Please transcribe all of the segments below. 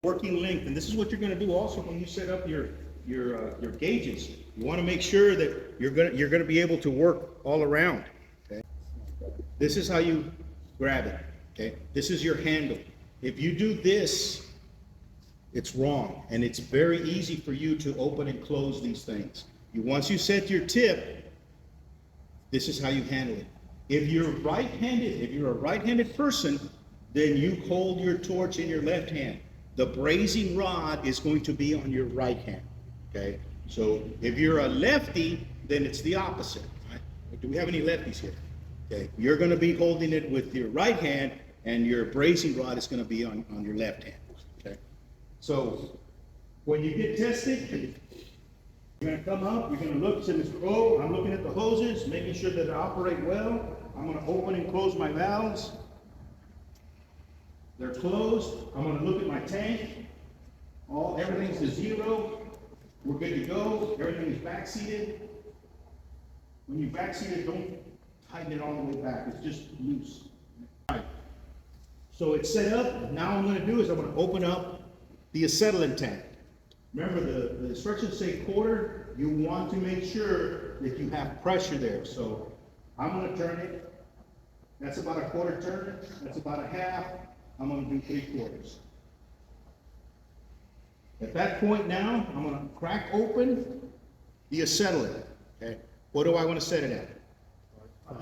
working length, and this is what you're going to do also when you set up your gauges. You want to make sure that you're going to be able to work all around. Okay? This is how you grab it. Okay, this is your handle. If you do this, it's wrong, and it's very easy for you to open and close these things. Once you set your tip, this is how you handle it. If you're right-handed, if you're a right-handed person, then you hold your torch in your left hand. The brazing rod is going to be on your right hand. Okay, so if you're a lefty, then it's the opposite. Right? Do we have any lefties here? Okay, you're going to be holding it with your right hand, and your brazing rod is going to be on your left hand. Okay, so when you get tested, you're going to come up, you're going to look, say, Mr. O, I'm looking at the hoses, making sure that they operate well. I'm going to open and close my valves. They're closed. I'm going to look at my tank. Everything's to zero. We're good to go. Everything is backseated. When you backseat it, don't tighten it all the way back. It's just loose. All right. So it's set up. Now what I'm going to do is I'm going to open up the acetylene tank. Remember, the instructions say quarter. You want to make sure that you have pressure there. So I'm going to turn it. That's about a quarter turn. That's about a half. I'm going to do 3/4. At that point now, I'm going to crack open the acetylene. Okay. What do I want to set it at?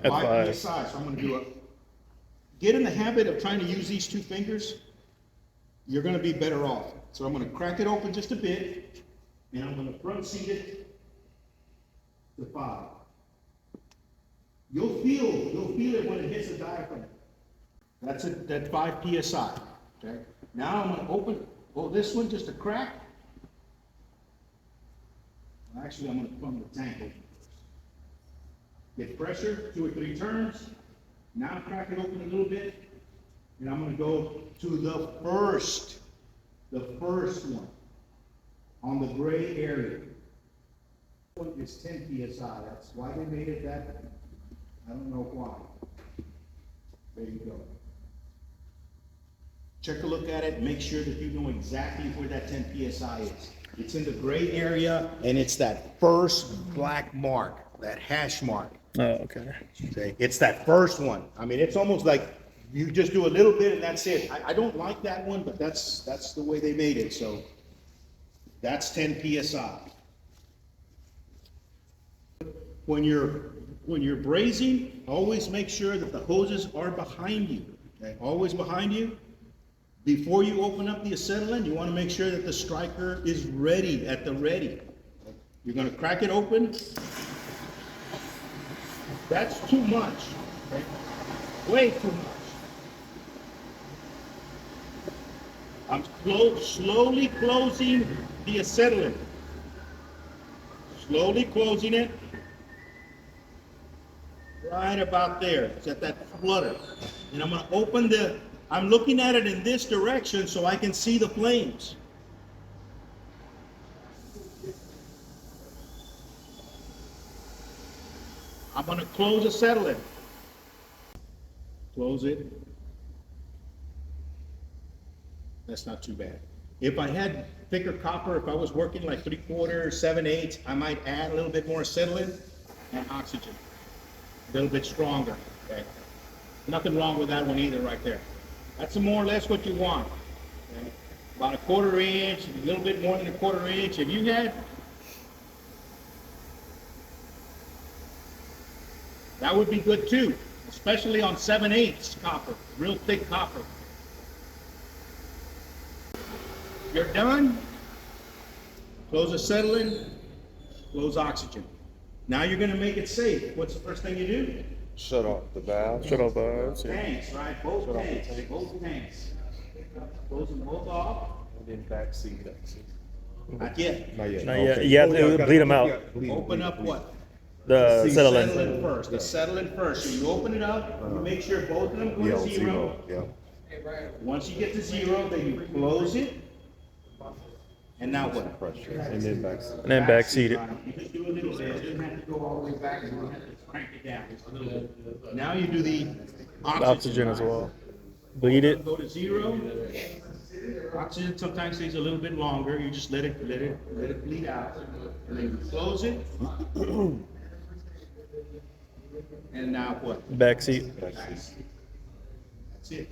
5 psi. So I'm going to do it. Get in the habit of trying to use these two fingers. You're going to be better off. So I'm going to crack it open just a bit, and I'm going to front seat it to 5. You'll feel it when it hits the diaphragm. That's it, that 5 psi. Okay. Now I'm going to open this one just a crack. Actually, I'm going to pump the tank open. Get pressure, 2 or 3 turns. Now crack it open a little bit, and I'm going to go to the first one on the gray area. This one is 10 psi. That's why they made it that. I don't know why. There you go. Check a look at it, make sure that you know exactly where that 10 psi is. It's in the gray area, and it's that first black mark, that hash mark. Oh, okay. Okay, it's that first one. I mean, it's almost like you just do a little bit and that's it. I don't like that one, but that's the way they made it. So that's 10 psi. When you're brazing, always make sure that the hoses are behind you. Okay, always behind you. Before you open up the acetylene, you want to make sure that the striker is ready, at the ready. You're going to crack it open. That's too much. Okay? Way too much. I'm slowly closing the acetylene. Slowly closing it. Right about there. It's at that flutter. And I'm going to open I'm looking at it in this direction so I can see the flames. I'm going to close acetylene. Close it. That's not too bad. If I had thicker copper, if I was working like 3/4, 7/8, I might add a little bit more acetylene and oxygen. A little bit stronger. Okay. Nothing wrong with that one either right there. That's more or less what you want. Okay. About a 1/4 inch, a little bit more than a 1/4 inch. If you had, that would be good too, especially on 7/8 copper, real thick copper. You're done. Close acetylene, close oxygen. Now you're going to make it safe. What's the first thing you do? Shut off the valve. Shut off valves. Yeah. Tanks, right? Both tanks. Both tanks. Close them both off. And then backseat. Not yet. Not yet. Not yet. You have to bleed them out. Open up what? The Acetylene acetylene. first. The acetylene first. So you open it up. You make sure both of them go to zero. Yeah. Once you get to zero, then you close it. And now what? Pressure. And then backseat. And then backseat it. You just do a little bit. It doesn't have to go all the way back. You don't have to crank it down. Just a little bit. Now you do the oxygen Oxygen as well. Bleed it. Go to zero. Oxygen sometimes takes a little bit longer. You just let it bleed out, and then you close it. And now what? Back seat. Back seat. That's it.